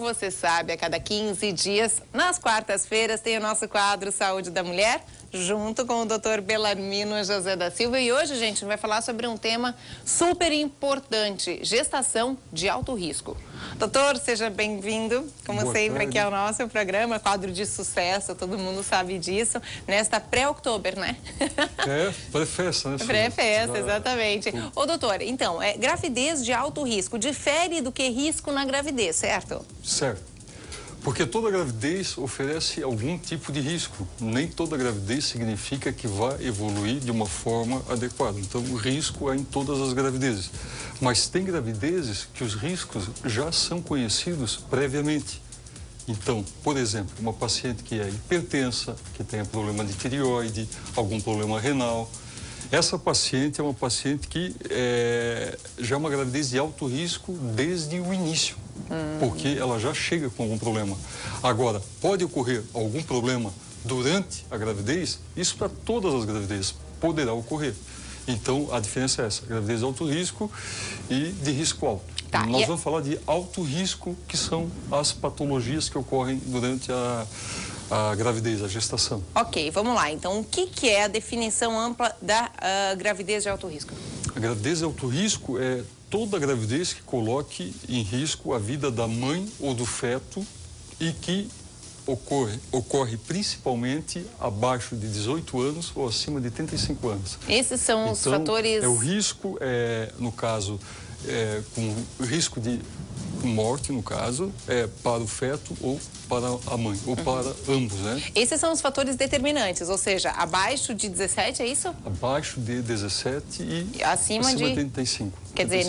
você sabe, a cada 15 dias, nas quartas-feiras, tem o nosso quadro Saúde da Mulher, junto com o Dr. Belarmino José da Silva. E hoje, gente, a gente vai falar sobre um tema super importante, gestação de alto risco. Doutor, seja bem-vindo, como Boa sempre, tarde. aqui ao nosso programa, quadro de sucesso, todo mundo sabe disso, nesta pré-outubro, né? É, pré-festa, né? Pré-festa, exatamente. Ô, doutor, então, gravidez de alto risco difere do que risco na gravidez, certo? Certo. Porque toda gravidez oferece algum tipo de risco. Nem toda gravidez significa que vai evoluir de uma forma adequada. Então, o risco é em todas as gravidezes. Mas tem gravidezes que os riscos já são conhecidos previamente. Então, por exemplo, uma paciente que é hipertensa, que tem problema de tireoide, algum problema renal. Essa paciente é uma paciente que já é uma gravidez de alto risco desde o início, porque ela já chega com algum problema. Agora, pode ocorrer algum problema durante a gravidez? Isso para todas as gravidezes poderá ocorrer. Então, a diferença é essa, gravidez de alto risco e de risco alto. Tá, Nós vamos falar de alto risco, que são as patologias que ocorrem durante a gravidez, a gestação. Ok, vamos lá. Então, o que é a definição ampla da gravidez de alto risco? A gravidez de alto risco é toda gravidez que coloque em risco a vida da mãe ou do feto e que ocorre principalmente abaixo de 18 anos ou acima de 35 anos. Esses são os Então, fatores... o risco, no caso, com risco de morte, no caso, para o feto ou para a mãe, ou para ambos, né? Esses são os fatores determinantes, ou seja, abaixo de 17, é isso? Abaixo de 17 e acima de 35. Quer dizer,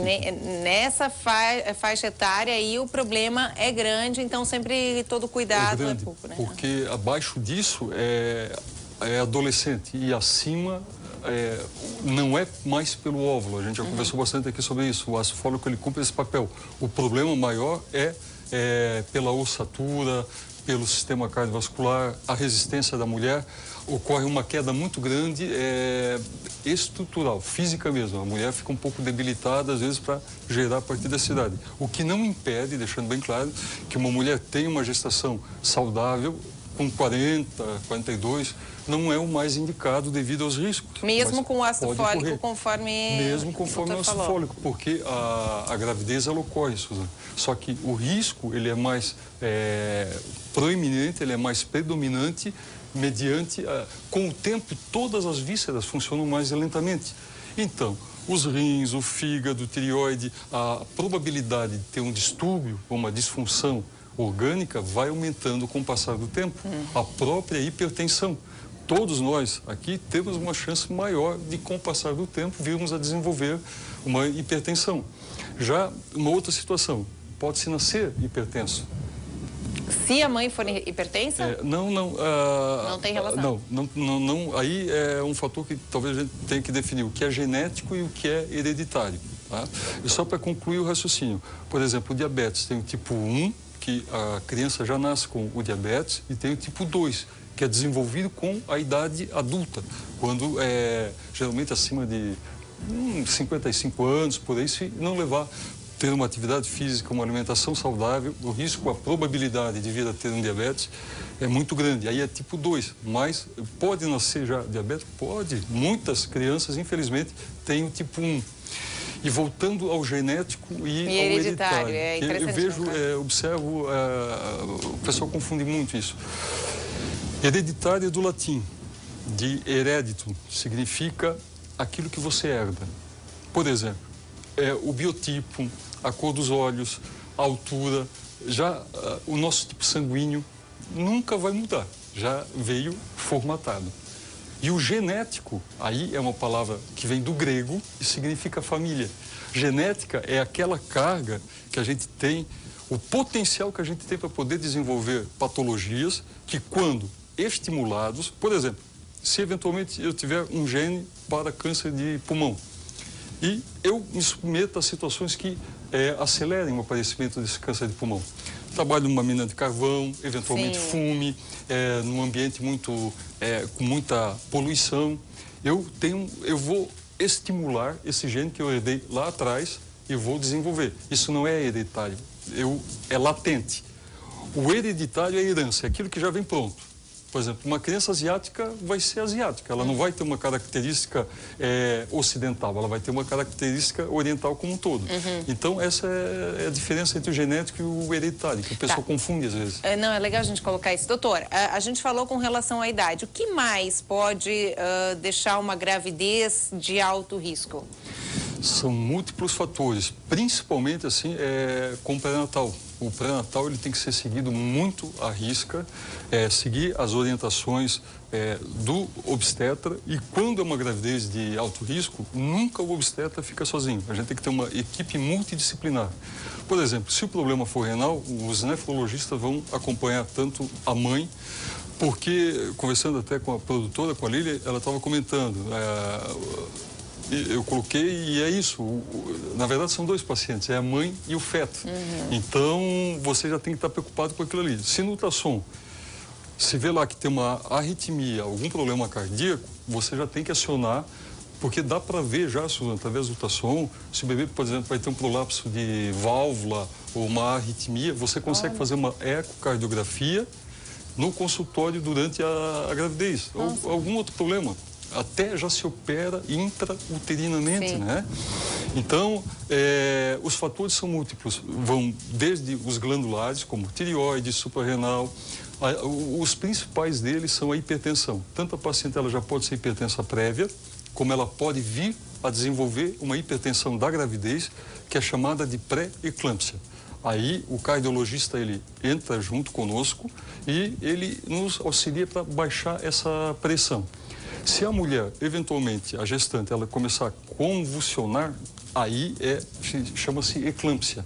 nessa faixa etária aí o problema é grande, então sempre todo cuidado grande, é pouco, né? Porque abaixo disso é adolescente e acima não é mais pelo óvulo. A gente já conversou bastante aqui sobre isso. O ácido fólico, ele cumpre esse papel. O problema maior é pela ossatura, pelo sistema cardiovascular, a resistência da mulher. Ocorre uma queda muito grande estrutural, física mesmo. A mulher fica um pouco debilitada, às vezes, para gerar a partir dessa idade. O que não impede, deixando bem claro, que uma mulher tenha uma gestação saudável, com 40, 42, não é o mais indicado devido aos riscos. Mesmo com o ácido fólico, ocorrer. conforme Mesmo conforme o ácido fólico, porque a gravidez, ela ocorre, Suzana. Só que o risco, ele é mais proeminente, ele é mais predominante, mediante, com o tempo, todas as vísceras funcionam mais lentamente. Então, os rins, o fígado, o tireoide, a probabilidade de ter um distúrbio ou uma disfunção orgânica vai aumentando com o passar do tempo. A própria hipertensão. Todos nós aqui temos uma chance maior de, com o passar do tempo, virmos a desenvolver uma hipertensão. Já uma outra situação, pode-se nascer hipertenso. Se a mãe for hipertensa? Não tem relação? Não. Aí é um fator que talvez a gente tenha que definir o que é genético e o que é hereditário. Tá? E só para concluir o raciocínio, por exemplo, o diabetes tem o tipo 1, que a criança já nasce com o diabetes, e tem o tipo 2, que é desenvolvido com a idade adulta, quando geralmente acima de 55 anos, por aí, se não ter uma atividade física, uma alimentação saudável, o risco, a probabilidade de vir a ter um diabetes é muito grande. Aí é tipo 2, mas pode nascer já diabético? Pode. Muitas crianças, infelizmente, têm o tipo 1. E voltando ao genético e ao hereditário. Eu vejo, observo, o pessoal confunde muito isso. Hereditário é do latim, de heredito, significa aquilo que você herda. Por exemplo, o biotipo, a cor dos olhos, a altura, já o nosso tipo sanguíneo nunca vai mudar, já veio formatado. E o genético, aí é uma palavra que vem do grego e significa família. Genética é aquela carga que a gente tem, o potencial que a gente tem para poder desenvolver patologias que, quando estimulados, por exemplo, se eventualmente eu tiver um gene para câncer de pulmão e eu me submeto a situações que acelerem o aparecimento desse câncer de pulmão. Trabalho numa mina de carvão, eventualmente fume, num ambiente com muita poluição. Eu vou estimular esse gene que eu herdei lá atrás e vou desenvolver. Isso não é hereditário, é latente. O hereditário é a herança, é aquilo que já vem pronto. Por exemplo, uma criança asiática vai ser asiática, ela não vai ter uma característica ocidental, ela vai ter uma característica oriental como um todo. Então, essa é a diferença entre o genético e o hereditário, que o pessoal confunde às vezes. Não, é legal a gente colocar isso. Doutor, a gente falou com relação à idade. O que mais pode deixar uma gravidez de alto risco? São múltiplos fatores, principalmente assim, com o pré-natal. O pré-natal ele tem que ser seguido muito à risca, seguir as orientações do obstetra, e quando é uma gravidez de alto risco, nunca o obstetra fica sozinho. A gente tem que ter uma equipe multidisciplinar. Por exemplo, se o problema for renal, os nefrologistas vão acompanhar tanto a mãe, porque, conversando até com a produtora, com a Lília, ela estava comentando... Eu coloquei e é isso. Na verdade, são dois pacientes, é a mãe e o feto. Então, você já tem que estar preocupado com aquilo ali. Se no ultrassom, se vê lá que tem uma arritmia, algum problema cardíaco, você já tem que acionar, porque dá para ver já, Suzana, através do ultrassom, se o bebê, por exemplo, vai ter um prolapso de válvula ou uma arritmia, você consegue fazer uma ecocardiografia no consultório durante a gravidez. Ou algum outro problema. Até já se opera intrauterinamente, né? Então, os fatores são múltiplos, vão desde os glandulares, como tireoide, suprarrenal. Os principais deles são a hipertensão. Tanto a paciente ela já pode ser hipertensa prévia, como ela pode vir a desenvolver uma hipertensão da gravidez, que é chamada de pré-eclâmpsia. Aí o cardiologista ele entra junto conosco e ele nos auxilia para baixar essa pressão. Se a mulher, eventualmente, a gestante, ela começar a convulsionar, aí chama-se eclâmpsia.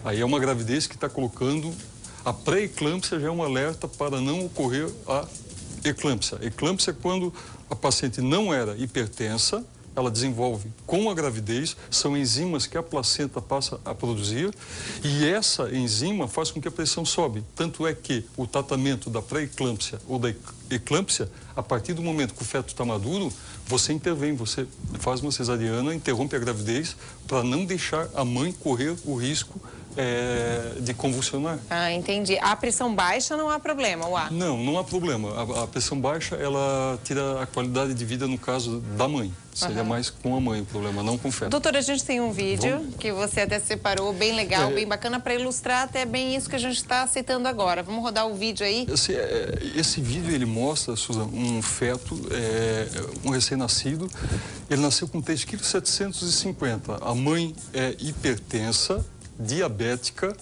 Aí é uma gravidez que está colocando... A pré-eclâmpsia já é um alerta para não ocorrer a eclâmpsia. Eclâmpsia é quando a paciente não era hipertensa, ela desenvolve com a gravidez, são enzimas que a placenta passa a produzir, e essa enzima faz com que a pressão sobe. Tanto é que o tratamento da pré-eclâmpsia ou da eclâmpsia, a partir do momento que o feto está maduro, você intervém, você faz uma cesariana, interrompe a gravidez para não deixar a mãe correr o risco de convulsionar. Ah, entendi. A pressão baixa não há problema, uá? Não, não há problema. A pressão baixa, ela tira a qualidade de vida no caso da mãe. Seria mais com a mãe o problema, não com o feto. Doutora, a gente tem um vídeo que você até separou, bem legal, bem bacana, para ilustrar até bem isso que a gente está citando agora. Vamos rodar o vídeo aí? Esse vídeo, ele mostra, Suzana, um feto, um recém-nascido. Ele nasceu com 3,750 kg. A mãe é hipertensa, diabética,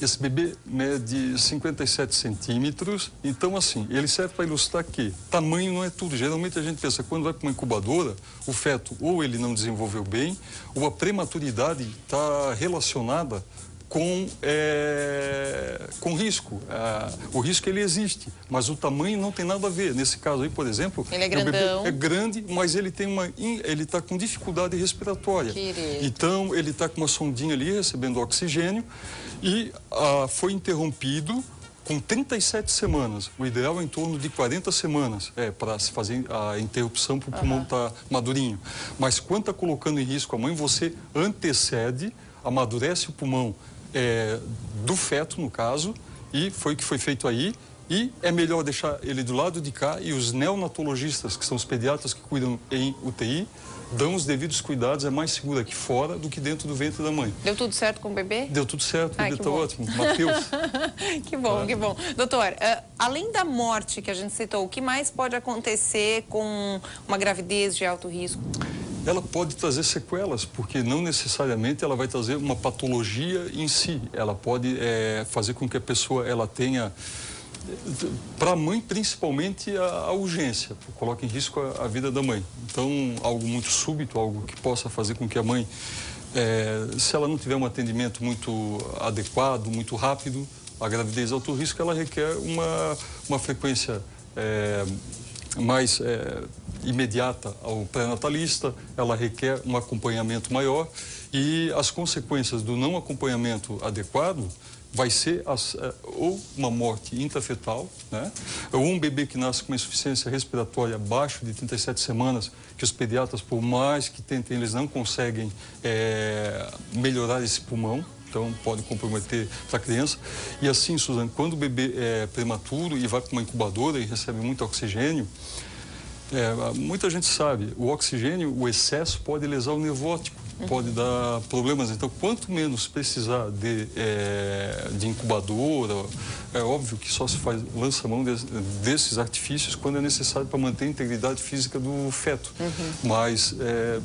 esse bebê mede 57 centímetros, então assim, ele serve para ilustrar que tamanho não é tudo. Geralmente a gente pensa, quando vai para uma incubadora, o feto ou ele não desenvolveu bem, ou a prematuridade está relacionada com risco. O risco ele existe, mas o tamanho não tem nada a ver. Nesse caso aí, por exemplo, ele é grandão. O bebê é grande, mas ele tem ele está com dificuldade respiratória. Querido. Então ele está com uma sondinha ali recebendo oxigênio e foi interrompido com 37 semanas. O ideal é em torno de 40 semanas para se fazer a interrupção para o pulmão estar madurinho. Mas quando está colocando em risco a mãe, você antecede, amadurece o pulmão do feto, no caso, e foi o que foi feito aí. E é melhor deixar ele do lado de cá, e os neonatologistas, que são os pediatras que cuidam em UTI, dão os devidos cuidados. É mais seguro aqui fora do que dentro do ventre da mãe. Deu tudo certo com o bebê? Deu tudo certo, o bebê está ótimo. Matheus. Que bom, que bom. Doutor, além da morte que a gente citou, o que mais pode acontecer com uma gravidez de alto risco? Ela pode trazer sequelas, porque não necessariamente ela vai trazer uma patologia em si. Ela pode fazer com que a pessoa ela tenha, para a mãe principalmente, a urgência, coloca em risco a vida da mãe. Então, algo muito súbito, algo que possa fazer com que a mãe, se ela não tiver um atendimento muito adequado, muito rápido, a gravidez de alto risco, ela requer uma frequência mais imediata ao pré-natalista, ela requer um acompanhamento maior, e as consequências do não acompanhamento adequado vai ser ou uma morte intrafetal, né? Ou um bebê que nasce com uma insuficiência respiratória abaixo de 37 semanas, que os pediatras, por mais que tentem, eles não conseguem melhorar esse pulmão. então pode comprometer para a criança. E assim, Suzane, quando o bebê é prematuro e vai para uma incubadora e recebe muito oxigênio, muita gente sabe, o oxigênio, o excesso pode lesar o nervo óptico, pode dar problemas. Então, quanto menos precisar de incubadora, é óbvio que só se lança a mão desses artifícios quando é necessário para manter a integridade física do feto. Mas é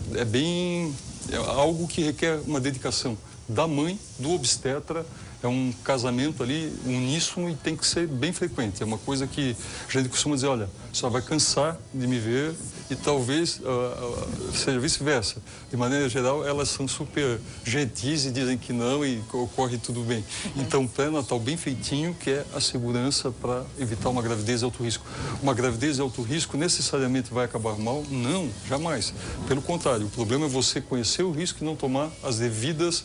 algo que requer uma dedicação da mãe, do obstetra. É um casamento ali uníssono e tem que ser bem frequente. É uma coisa que a gente costuma dizer, olha, só vai cansar de me ver e talvez seja vice-versa. De maneira geral, elas são super gentis e dizem que não e ocorre tudo bem. Então, pré-natal bem feitinho, que é a segurança para evitar uma gravidez de alto risco. Uma gravidez de alto risco necessariamente vai acabar mal? Não, jamais. Pelo contrário, o problema é você conhecer o risco e não tomar as devidas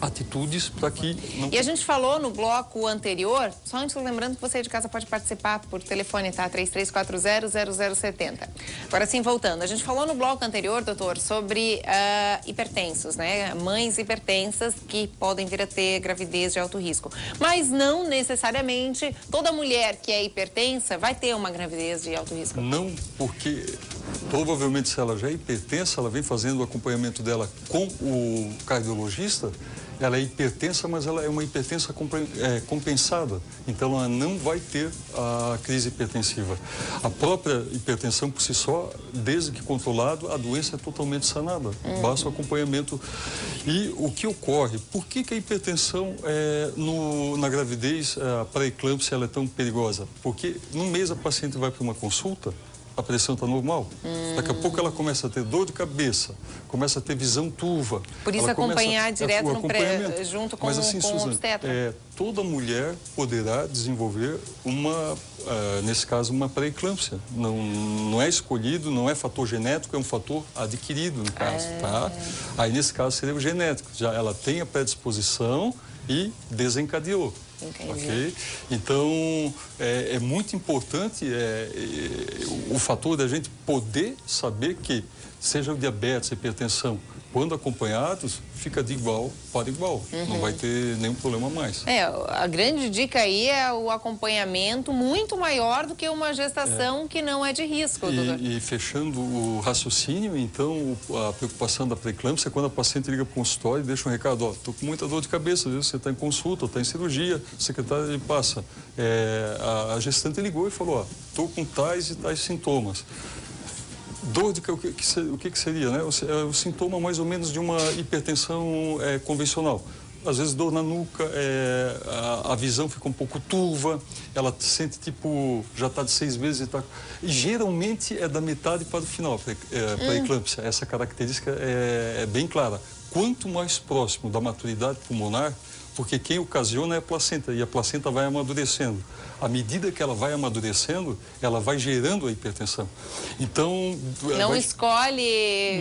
atitudes para que não... E a gente falou no bloco anterior, só antes lembrando que você de casa pode participar por telefone, tá? 3340-0070. Agora sim, voltando. A gente falou no bloco anterior, doutor, sobre hipertensos, né? Mães hipertensas que podem vir a ter gravidez de alto risco. Mas não necessariamente toda mulher que é hipertensa vai ter uma gravidez de alto risco. Não, porque provavelmente se ela já é hipertensa, ela vem fazendo o acompanhamento dela com o cardiologista. Ela é hipertensa, mas ela é uma hipertensa compensada. Então, ela não vai ter a crise hipertensiva. A própria hipertensão, por si só, desde que controlado, a doença é totalmente sanada. Basta o acompanhamento. E o que ocorre? Por que a hipertensão na gravidez, a pré-eclâmpsia, ela é tão perigosa? Porque num mês a paciente vai para uma consulta, a pressão está normal. Daqui a pouco ela começa a ter dor de cabeça, começa a ter visão turva. Por isso acompanhar direto junto com, Mas, assim, com o obstetra. Toda mulher poderá desenvolver nesse caso, uma pré-eclâmpsia. Não é escolhido, não é fator genético, é um fator adquirido, no caso, tá? Aí, nesse caso, seria o genético. Já ela tem a predisposição e desencadeou. Entendi. Okay? Então, é muito importante o fator da gente poder saber que, seja o diabetes, a hipertensão, quando acompanhados, fica de igual para igual. Não vai ter nenhum problema mais. A grande dica aí é o acompanhamento muito maior do que uma gestação que não é de risco, doutor. E fechando o raciocínio, então, a preocupação da pré-eclâmpsia é quando a paciente liga para o consultório e deixa um recado, ó, estou com muita dor de cabeça, às vezes você está em consulta, está em cirurgia, o secretário ele passa. A gestante ligou e falou, ó, estou com tais e tais sintomas. Dor de o que seria, né? O sintoma mais ou menos de uma hipertensão convencional. Às vezes dor na nuca, a visão fica um pouco turva, ela sente tipo, já está de 6 meses e está... E geralmente é da metade para o final, para a eclâmpsia. Essa característica é bem clara. Quanto mais próximo da maturidade pulmonar, porque quem ocasiona é a placenta, e a placenta vai amadurecendo. À medida que ela vai amadurecendo, ela vai gerando a hipertensão. Então... Não escolhe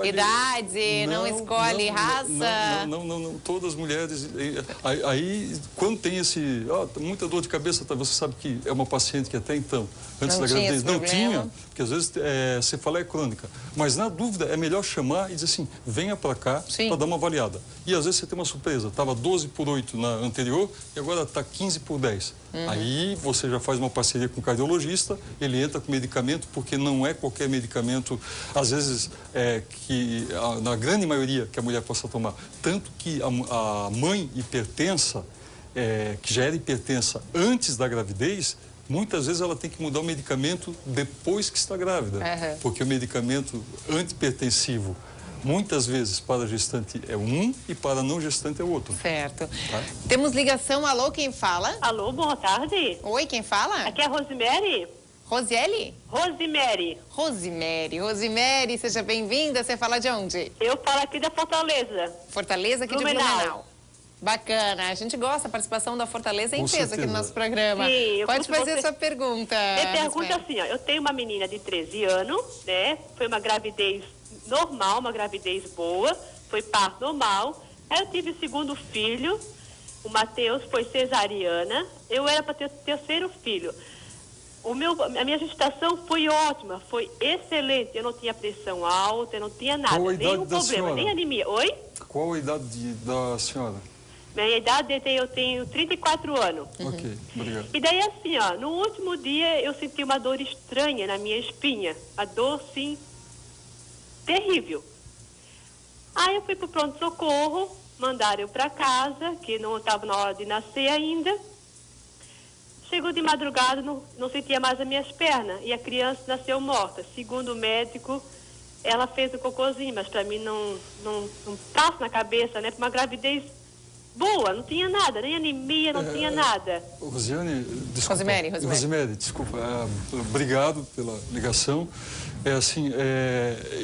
idade, não escolhe raça? Não. Todas as mulheres... Aí, quando tem muita dor de cabeça, você sabe que é uma paciente que até então, antes da gravidez, não tinha, porque às vezes cefaleia crônica. Mas, na dúvida, é melhor chamar e dizer assim, venha para cá para dar uma avaliada. E às vezes você tem uma surpresa, estava 12/8 na anterior e agora está 15/10. Aí você já faz uma parceria com o cardiologista, ele entra com medicamento, porque não é qualquer medicamento, às vezes, na grande maioria que a mulher possa tomar. Tanto que a mãe hipertensa, que já era hipertensa antes da gravidez, muitas vezes ela tem que mudar o medicamento depois que está grávida. Porque o medicamento antihipertensivo, muitas vezes para a gestante é um e para a não gestante é outro. Certo. Tá? Temos ligação. Alô, quem fala? Alô, boa tarde. Oi, quem fala? Aqui é a Rosemary. Rosiele? Rosemary. Rosemary, seja bem-vinda. Você fala de onde? Eu falo aqui da Fortaleza. Fortaleza, aqui de Blumenau. Bacana. A gente gosta da participação da Fortaleza em peso aqui no nosso programa. Sim, pode fazer a sua pergunta. Minha pergunta assim, ó, eu tenho uma menina de 13 anos, né? Foi uma gravidez normal, uma gravidez boa, foi parto normal. Aí eu tive o segundo filho, o Matheus foi cesariana, eu era para ter o terceiro filho. A minha gestação foi ótima, foi excelente, eu não tinha pressão alta, eu não tinha nada, nenhum problema, nem anemia. Oi? Qual a idade da senhora? Minha idade, eu tenho 34 anos. Ok, obrigado. E daí assim, ó, no último dia eu senti uma dor estranha na minha espinha. A dor, sim, terrível. Aí eu fui pro pronto-socorro, mandaram eu para casa, que não estava na hora de nascer ainda. Chegou de madrugada, não sentia mais as minhas pernas. E a criança nasceu morta. Segundo o médico, ela fez o cocôzinho, mas para mim não passa na cabeça, né? Para uma gravidez boa, não tinha nada, nem anemia, não tinha nada. Rosiane, desculpa. Rosemary. Desculpa. Obrigado pela ligação.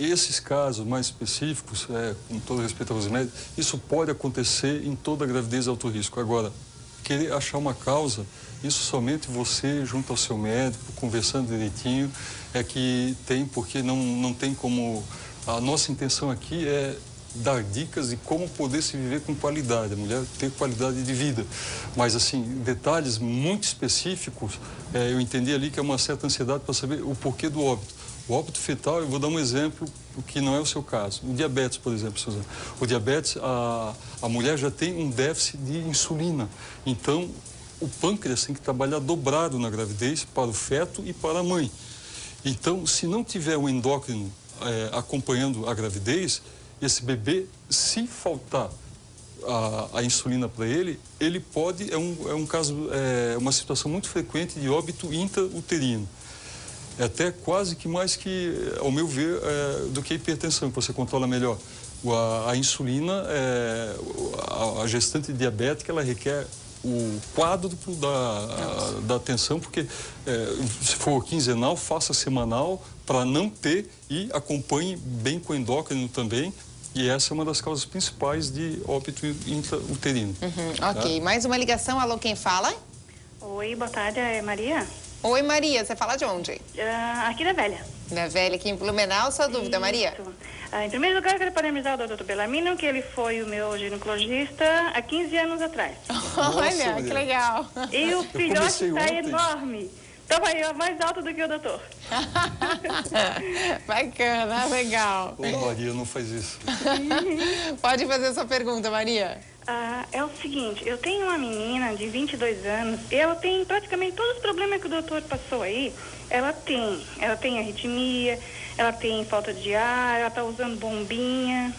Esses casos mais específicos, com todo respeito a Rosemary, isso pode acontecer em toda gravidez de alto risco. Agora, querer achar uma causa, isso somente você, junto ao seu médico, conversando direitinho, é que tem, porque não tem como... A nossa intenção aqui é dar dicas de como poder se viver com qualidade, a mulher ter qualidade de vida. Mas, assim, detalhes muito específicos, eu entendi ali que é uma certa ansiedade para saber o porquê do óbito. O óbito fetal, eu vou dar um exemplo, que não é o seu caso. O diabetes, por exemplo, Suzana. O diabetes, a mulher já tem um déficit de insulina. Então, o pâncreas tem que trabalhar dobrado na gravidez para o feto e para a mãe. Então, se não tiver um endócrino acompanhando a gravidez, esse bebê, se faltar a insulina para ele pode, é um caso, uma situação muito frequente de óbito intrauterino. É até quase que mais que, ao meu ver, do que a hipertensão, que você controla melhor. A insulina, a gestante diabética, ela requer o quádruplo da atenção, porque se for quinzenal, faça semanal para não ter e acompanhe bem com o endócrino também. E essa é uma das causas principais de óbito intrauterino. Ok, mais uma ligação. Alô, quem fala? Oi, boa tarde, é Maria? Oi, Maria, você fala de onde? Aqui da Velha. Da Velha, aqui em Blumenau. Sua dúvida, Maria? Em primeiro lugar, eu quero parabenizar o Dr. Bellarmino, que ele foi o meu ginecologista há 15 anos atrás. Olha, que legal. E o filhote está enorme. Estava aí mais alto do que o doutor. Bacana, legal. Ô, Maria, não faz isso. Pode fazer a sua pergunta, Maria. É o seguinte, eu tenho uma menina de 22 anos, e ela tem praticamente todos os problemas que o doutor passou aí. Ela tem arritmia, ela tem falta de ar, ela está usando bombinha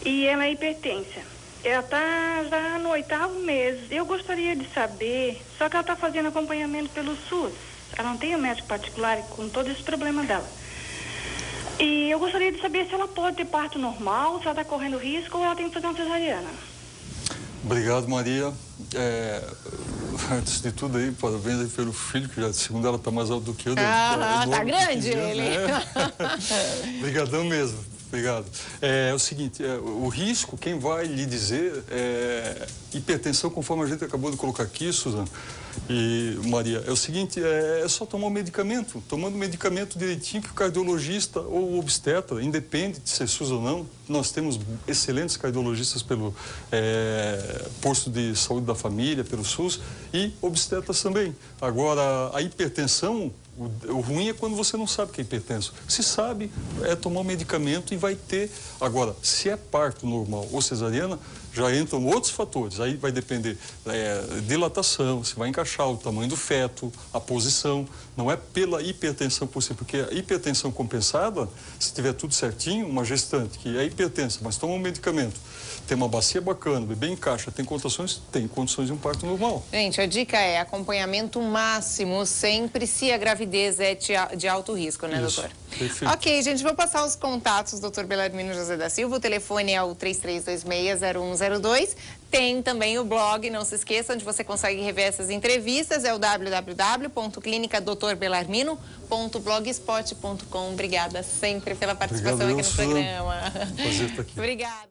e ela é hipertensa. Ela está já no 8º mês. Eu gostaria de saber, só que ela está fazendo acompanhamento pelo SUS. Ela não tem um médico particular com todo esse problema dela. E eu gostaria de saber se ela pode ter parto normal, se ela está correndo risco ou ela tem que fazer uma cesariana. Obrigado, Maria. Antes de tudo aí, parabéns aí pelo filho, que já, segundo ela, está mais alto do que eu. Tá grande ele. Obrigadão mesmo. Obrigado. É o seguinte, o risco, quem vai lhe dizer, hipertensão, conforme a gente acabou de colocar aqui, Suzana e Maria, é o seguinte, é só tomar o medicamento, tomando o medicamento direitinho que o cardiologista ou o obstetra, independe de ser SUS ou não, nós temos excelentes cardiologistas pelo posto de saúde da família, pelo SUS, e obstetras também. Agora, a hipertensão, o ruim é quando você não sabe que é hipertenso. Se sabe, é tomar o medicamento e vai ter. Agora, se é parto normal ou cesariana, já entram outros fatores. Aí vai depender dilatação, se vai encaixar o tamanho do feto, a posição. Não é pela hipertensão por si, porque a hipertensão compensada, se tiver tudo certinho, uma gestante que é hipertensa, mas toma um medicamento, tem uma bacia bacana, o bebê encaixa, tem condições de um parto normal. Gente, a dica é acompanhamento máximo sempre se a gravidez é de alto risco, né, Isso, doutor? Perfeito. Ok, gente, vou passar os contatos do Dr. Bellarmino José da Silva. O telefone é o 3326-0102. Tem também o blog, não se esqueça, onde você consegue rever essas entrevistas. É o www.clinicadrberlarmino.blogspot.com. Obrigada sempre pela participação aqui no programa. Prazer estar aqui. Obrigada.